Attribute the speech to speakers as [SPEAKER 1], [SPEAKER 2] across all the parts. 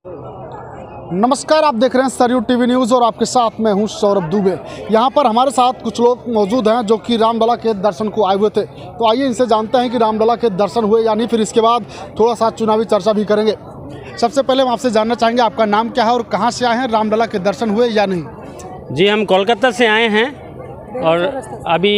[SPEAKER 1] नमस्कार, आप देख रहे हैं सरयू टीवी न्यूज़ और आपके साथ मैं हूं सौरभ दुबे। यहां पर हमारे साथ कुछ लोग मौजूद हैं जो कि रामलला के दर्शन को आए हुए थे। तो आइए इनसे जानते हैं कि रामलला के दर्शन हुए या नहीं, फिर इसके बाद थोड़ा सा चुनावी चर्चा भी करेंगे। सबसे पहले हम आपसे जानना चाहेंगे आपका नाम क्या है और कहाँ से आए हैं, रामलला के दर्शन हुए या नहीं?
[SPEAKER 2] जी, हम कोलकाता से आए हैं और अभी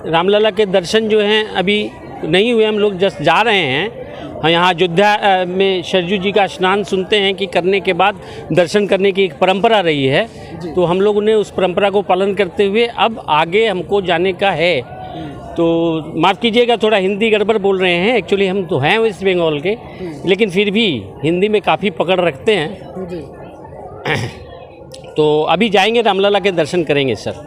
[SPEAKER 2] रामलला के दर्शन जो हैं अभी नहीं हुए, हम लोग जस्ट जा रहे हैं। यहाँ अयोध्या में सरयू जी का स्नान सुनते हैं कि करने के बाद दर्शन करने की एक परंपरा रही है, तो हम लोगों ने उस परंपरा को पालन करते हुए अब आगे हमको जाने का है। तो माफ़ कीजिएगा, थोड़ा हिंदी गड़बड़ बोल रहे हैं। एक्चुअली हम तो हैं वेस्ट बंगाल के, लेकिन फिर भी हिंदी में काफ़ी पकड़ रखते हैं। तो अभी जाएंगे, रामलला के दर्शन करेंगे सर।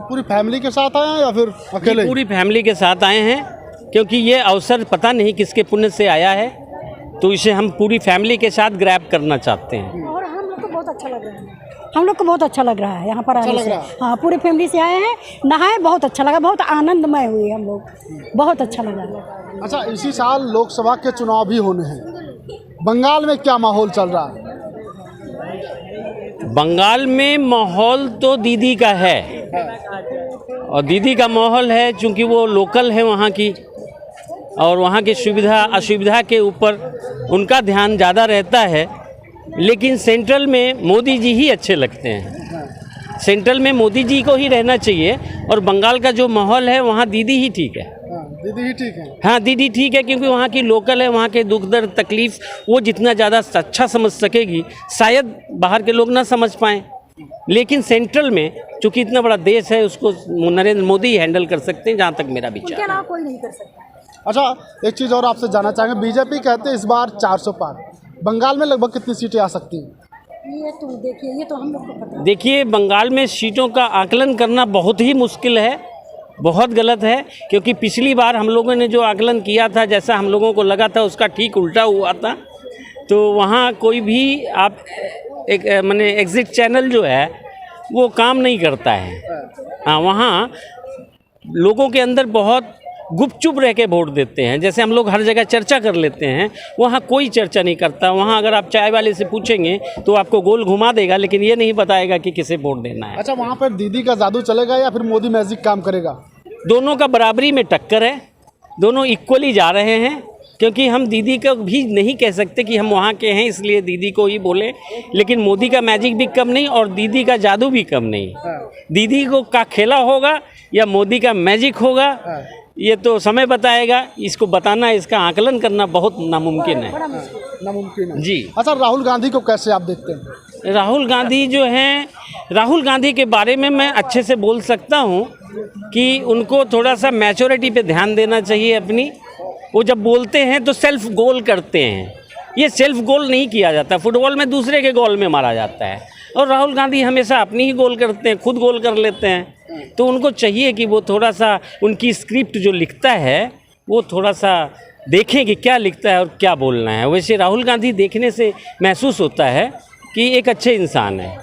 [SPEAKER 1] पूरी फैमिली के साथ आए हैं या फिर अकेले?
[SPEAKER 2] पूरी फैमिली के साथ आए हैं, क्योंकि ये अवसर पता नहीं किसके पुण्य से आया है, तो इसे हम पूरी फैमिली के साथ ग्रैब करना चाहते हैं।
[SPEAKER 3] और हम लोग को बहुत अच्छा लग रहा है, हम लोग को बहुत अच्छा लग रहा है यहाँ पर आने से। हाँ, पूरी फैमिली से आए हैं, नहाए, बहुत अच्छा लगा, बहुत आनंदमय हुए हम लोग, बहुत अच्छा लगा।
[SPEAKER 1] अच्छा, इसी साल लोकसभा के चुनाव भी होने हैं, बंगाल में क्या माहौल चल रहा है?
[SPEAKER 2] बंगाल में माहौल तो दीदी का है, और दीदी का माहौल है चूँकि वो लोकल है वहाँ की, और वहाँ की सुविधा असुविधा के ऊपर उनका ध्यान ज़्यादा रहता है। लेकिन सेंट्रल में मोदी जी ही अच्छे लगते हैं, सेंट्रल में मोदी जी को ही रहना चाहिए, और बंगाल का जो माहौल है वहाँ दीदी ही ठीक है।
[SPEAKER 1] दीदी ही ठीक है?
[SPEAKER 2] हाँ, दीदी ठीक है, क्योंकि वहाँ की लोकल है, वहाँ के दुख दर्द तकलीफ़ वो जितना ज़्यादा अच्छा समझ सकेगी, शायद बाहर के लोग ना समझ पाएँ। लेकिन सेंट्रल में चूँकि इतना बड़ा देश है, उसको नरेंद्र मोदी हैंडल कर सकते हैं, जहाँ तक मेरा विचार है।
[SPEAKER 3] कोई नहीं कर सकता।
[SPEAKER 1] अच्छा, एक चीज़ और आपसे जानना चाहेंगे, बीजेपी कहते हैं इस बार 400 पार, बंगाल में लगभग कितनी सीटें आ सकती हैं?
[SPEAKER 3] ये तो देखिए, ये तो हम लोग को पता है।
[SPEAKER 2] देखिए, बंगाल में सीटों का आकलन करना बहुत ही मुश्किल है, बहुत गलत है, क्योंकि पिछली बार हम लोगों ने जो आकलन किया था, जैसा हम लोगों को लगा था, उसका ठीक उल्टा हुआ था। तो वहाँ कोई भी आप एक माने एग्जिट चैनल जो है वो काम नहीं करता है। हाँ, वहाँ लोगों के अंदर बहुत गुपचुप रह के वोट देते हैं। जैसे हम लोग हर जगह चर्चा कर लेते हैं, वहाँ कोई चर्चा नहीं करता। वहाँ अगर आप चाय वाले से पूछेंगे तो आपको गोल घुमा देगा, लेकिन ये नहीं बताएगा कि किसे वोट देना है।
[SPEAKER 1] अच्छा, वहाँ पर दीदी का जादू चलेगा या फिर मोदी मैजिक काम करेगा?
[SPEAKER 2] दोनों का बराबरी में टक्कर है, दोनों इक्वली जा रहे हैं, क्योंकि हम दीदी का भी नहीं कह सकते कि हम वहाँ के हैं इसलिए दीदी को ही बोले, लेकिन मोदी का मैजिक भी कम नहीं और दीदी का जादू भी कम नहीं। दीदी को का खेला होगा या मोदी का मैजिक होगा, ये तो समय बताएगा। इसको बताना, इसका आकलन करना बहुत नामुमकिन है।
[SPEAKER 1] नामुमकिन है
[SPEAKER 2] जी।
[SPEAKER 1] अच्छा, राहुल गांधी को कैसे आप देखते हैं?
[SPEAKER 2] राहुल गांधी जो हैं, राहुल गांधी के बारे में मैं अच्छे से बोल सकता हूँ कि उनको थोड़ा सा मैच्योरिटी पे ध्यान देना चाहिए अपनी। वो जब बोलते हैं तो सेल्फ गोल करते हैं, ये सेल्फ गोल नहीं किया जाता। फुटबॉल में दूसरे के गोल में मारा जाता है, और राहुल गांधी हमेशा अपनी ही गोल करते हैं, खुद गोल कर लेते हैं। तो उनको चाहिए कि वो थोड़ा सा उनकी स्क्रिप्ट जो लिखता है वो थोड़ा सा देखें कि क्या लिखता है और क्या बोलना है। वैसे राहुल गांधी देखने से महसूस होता है कि एक अच्छे इंसान है,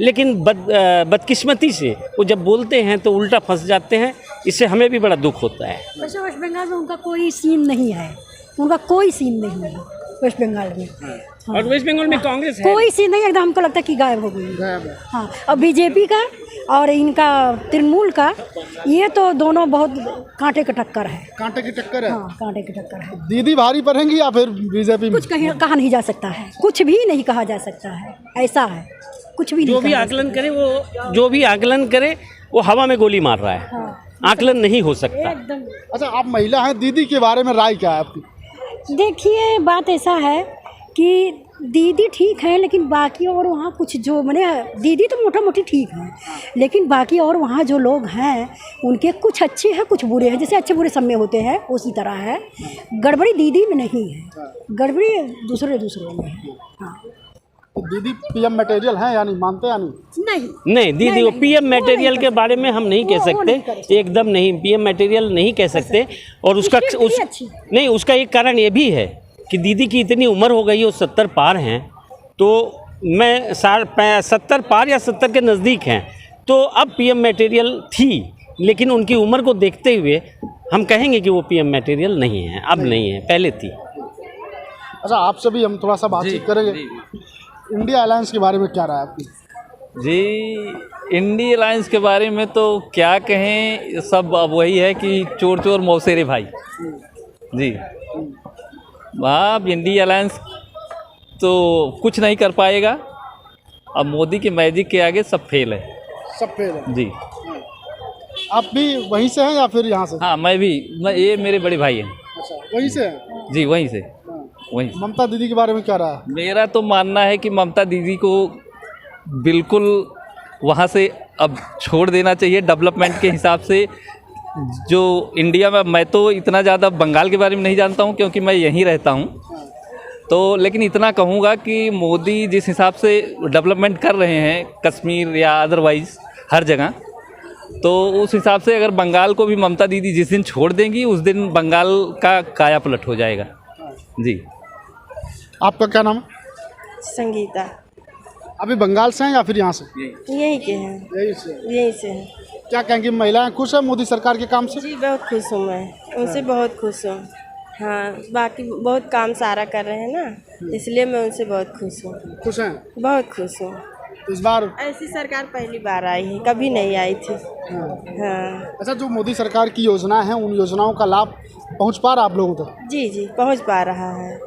[SPEAKER 2] लेकिन बदकिस्मती से वो जब बोलते हैं तो उल्टा फंस जाते हैं। इससे हमें भी बड़ा दुख होता है।
[SPEAKER 3] वैसे वेस्ट बंगाल में उनका कोई सीन नहीं है, उनका कोई सीन नहीं है वेस्ट बंगाल में। हाँ।
[SPEAKER 2] और वेस्ट बंगाल में कांग्रेस है,
[SPEAKER 3] कोई सीन नहीं, एकदम हमको लगता है कि गायब हो गई। हाँ, और बीजेपी का और इनका तृणमूल का, ये तो दोनों बहुत कांटे की टक्कर है।
[SPEAKER 1] कांटे की टक्कर है?
[SPEAKER 3] हाँ, कांटे की टक्कर है।
[SPEAKER 1] दीदी भारी पड़ेंगी या फिर बीजेपी में?
[SPEAKER 3] कुछ कहा नहीं जा सकता है, कुछ भी नहीं कहा जा सकता है, ऐसा है, कुछ भी नहीं।
[SPEAKER 2] जो भी आकलन करे वो, जो भी आकलन करे वो हवा में गोली मार रहा है।
[SPEAKER 3] हाँ,
[SPEAKER 2] आकलन नहीं हो सकता
[SPEAKER 3] एकदम।
[SPEAKER 1] अच्छा, आप महिला हैं, दीदी के बारे में राय क्या है आपकी?
[SPEAKER 3] देखिए, बात ऐसा है कि दीदी ठीक है, लेकिन बाकी और वहाँ कुछ जो मैंने, दीदी तो मोटा मोटी ठीक है, लेकिन बाकी और वहाँ जो लोग हैं उनके कुछ अच्छे हैं कुछ बुरे हैं। जैसे अच्छे बुरे सब में होते हैं उसी तरह है, गड़बड़ी दीदी में नहीं है, गड़बड़ी दूसरे में है। हाँ,
[SPEAKER 1] तो दीदी पीएम मटेरियल हैं यानी मानते या नहीं?
[SPEAKER 2] नहीं, दीदी वो पीएम मटेरियल के बारे में हम नहीं कह सकते, एकदम नहीं, पीएम मटेरियल नहीं कह सकते। और उसका नहीं, उसका एक कारण ये भी है कि दीदी की इतनी उम्र हो गई है, वो 70 पार हैं, तो मैं 70 पार या 70 के नज़दीक हैं, तो अब पीएम मटेरियल थी, लेकिन उनकी उम्र को देखते हुए हम कहेंगे कि वो पीएम मटेरियल नहीं है, अब नहीं है, पहले थी।
[SPEAKER 1] अच्छा, आपसे भी हम थोड़ा सा बातचीत करेंगे। इंडिया अलायंस के बारे में क्या राय है आपकी?
[SPEAKER 4] जी, इंडिया अलायंस के बारे में तो क्या कहें, सब अब वही है कि चोर चोर मौसेरे भाई। जी, अब इंडिया अलायंस तो कुछ नहीं कर पाएगा। अब मोदी के मैजिक के आगे सब फेल है।
[SPEAKER 1] सब फेल है।
[SPEAKER 4] जी,
[SPEAKER 1] आप भी वहीं से हैं या फिर यहाँ से?
[SPEAKER 4] हाँ, ये मेरे बड़े भाई हैं।
[SPEAKER 1] अच्छा, वहीं से हैं?
[SPEAKER 4] जी, वहीं से। वहीं
[SPEAKER 1] ममता दीदी के बारे में क्या रहा?
[SPEAKER 4] मेरा तो मानना है कि ममता दीदी को बिल्कुल वहाँ से अब छोड़ देना चाहिए। डेवलपमेंट के हिसाब से जो इंडिया में, मैं तो इतना ज़्यादा बंगाल के बारे में नहीं जानता हूँ क्योंकि मैं यहीं रहता हूँ, तो लेकिन इतना कहूँगा कि मोदी जिस हिसाब से डेवलपमेंट कर रहे हैं कश्मीर या अदरवाइज़ हर जगह, तो उस हिसाब से अगर बंगाल को भी ममता दीदी जिस दिन छोड़ देंगी उस दिन बंगाल का काया पलट हो जाएगा। जी,
[SPEAKER 1] आपका क्या नाम है?
[SPEAKER 5] संगीता।
[SPEAKER 1] अभी बंगाल से हैं या फिर यहाँ से?
[SPEAKER 5] यहीं के हैं। यहीं से हैं।
[SPEAKER 1] क्या कहेंगे, महिलाएं खुश है मोदी सरकार के काम से?
[SPEAKER 5] जी, बहुत खुश हूँ मैं उनसे, बहुत खुश हूँ। हाँ, बाकी बहुत काम सारा कर रहे हैं ना, इसलिए मैं उनसे बहुत खुश हूँ।
[SPEAKER 1] खुश हैं?
[SPEAKER 5] बहुत खुश हूँ।
[SPEAKER 1] इस बार
[SPEAKER 5] ऐसी सरकार पहली बार आई है, कभी नहीं आई थी। हाँ।
[SPEAKER 1] अच्छा, जो मोदी सरकार की योजना है उन योजनाओं का लाभ पहुंच पा रहा आप लोगों तक?
[SPEAKER 5] जी जी, पहुँच पा रहा है।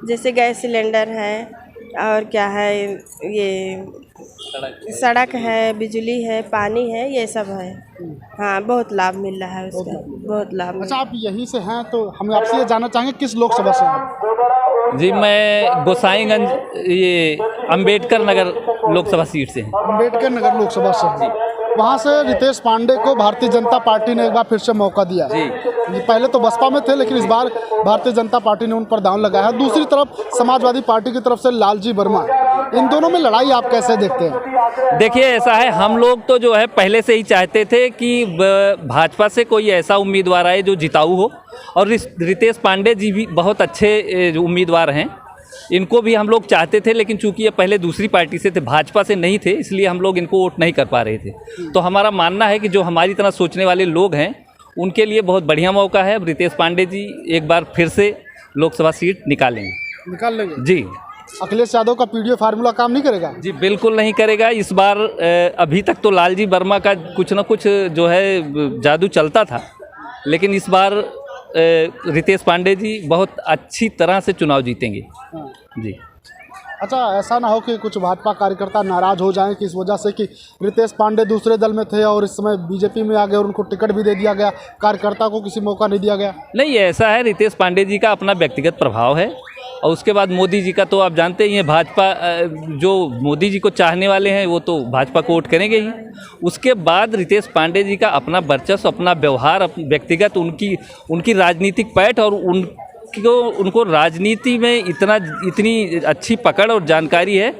[SPEAKER 5] जैसे गैस सिलेंडर है, और क्या है, ये सड़क है, बिजली है, पानी है, ये सब है। हाँ, बहुत लाभ मिल रहा है उसका, बहुत लाभ।
[SPEAKER 1] अच्छा, आप यहीं से हैं तो हम आपसे ये जानना चाहेंगे किस लोकसभा से हैं?
[SPEAKER 4] जी, मैं गोसाईगंज, ये अंबेडकर नगर लोकसभा सीट से हैं।
[SPEAKER 1] अम्बेडकर नगर लोकसभा से हैं। वहाँ से रितेश पांडे को भारतीय जनता पार्टी ने एक बार फिर से मौका दिया।
[SPEAKER 4] जी,
[SPEAKER 1] ये पहले तो बसपा में थे, लेकिन इस बार भारतीय जनता पार्टी ने उन पर दांव लगाया है। दूसरी तरफ समाजवादी पार्टी की तरफ से लालजी वर्मा, इन दोनों में लड़ाई आप कैसे देखते हैं?
[SPEAKER 4] देखिए, ऐसा है, हम लोग तो जो है पहले से ही चाहते थे कि भाजपा से कोई ऐसा उम्मीदवार आए जो जिताऊ हो, और रितेश पांडे जी भी बहुत अच्छे उम्मीदवार हैं। इनको भी हम लोग चाहते थे, लेकिन चूंकि ये पहले दूसरी पार्टी से थे, भाजपा से नहीं थे, इसलिए हम लोग इनको वोट नहीं कर पा रहे थे। तो हमारा मानना है कि जो हमारी तरह सोचने वाले लोग हैं उनके लिए बहुत बढ़िया मौका है। अब रितेश पांडे जी एक बार फिर से लोकसभा सीट निकाल लेंगे। जी,
[SPEAKER 1] अखिलेश यादव का पीडीओ फार्मूला काम नहीं करेगा?
[SPEAKER 4] जी, बिल्कुल नहीं करेगा इस बार। अभी तक तो लालजी वर्मा का कुछ ना कुछ जो है जादू चलता था, लेकिन इस बार रितेश पांडे जी बहुत अच्छी तरह से चुनाव जीतेंगे। जी।
[SPEAKER 1] अच्छा, ऐसा ना हो कि कुछ भाजपा कार्यकर्ता नाराज हो जाएं कि इस वजह से कि रितेश पांडे दूसरे दल में थे और इस समय बीजेपी में आ गए और उनको टिकट भी दे दिया गया, कार्यकर्ता को किसी मौका नहीं दिया गया? नहीं,
[SPEAKER 4] ऐसा है, रितेश पांडे जी का अपना व्यक्तिगत प्रभाव है, और उसके बाद मोदी जी का तो आप जानते ही हैं, भाजपा जो मोदी जी को चाहने वाले हैं वो तो भाजपा को वोट करेंगे ही। उसके बाद रितेश पांडे जी का अपना वर्चस्व, अपना व्यवहार, व्यक्तिगत उनकी राजनीतिक पैठ, और उनको राजनीति में इतनी अच्छी पकड़ और जानकारी है,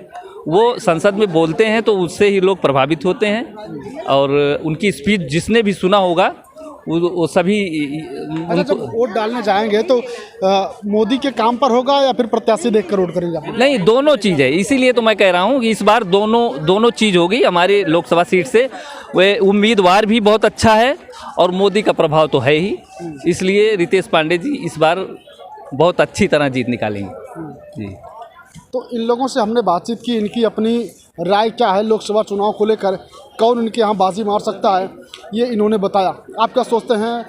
[SPEAKER 4] वो संसद में बोलते हैं तो उससे ही लोग प्रभावित होते हैं। और उनकी स्पीच जिसने भी सुना होगा वो सभी।
[SPEAKER 1] अच्छा, जब वोट डालने जाएंगे तो मोदी के काम पर होगा या फिर प्रत्याशी देखकर वोट करेंगे?
[SPEAKER 4] नहीं, दोनों चीज़ है, इसीलिए तो मैं कह रहा हूँ कि इस बार दोनों चीज़ होगी। हमारे लोकसभा सीट से वे उम्मीदवार भी बहुत अच्छा है और मोदी का प्रभाव तो है ही, इसलिए रितेश पांडे जी इस बार बहुत अच्छी तरह जीत निकालेंगे। जी।
[SPEAKER 1] तो इन लोगों से हमने बातचीत की, इनकी अपनी राय क्या है लोकसभा चुनाव को लेकर, कौन इनके यहाँ बाजी मार सकता है, ये इन्होंने बताया। आप क्या सोचते हैं,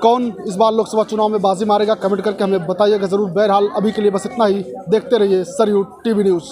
[SPEAKER 1] कौन इस बार लोकसभा चुनाव में बाजी मारेगा? कमेंट करके हमें बताइएगा ज़रूर। बहरहाल अभी के लिए बस इतना ही। देखते रहिए सरयू टीवी न्यूज़।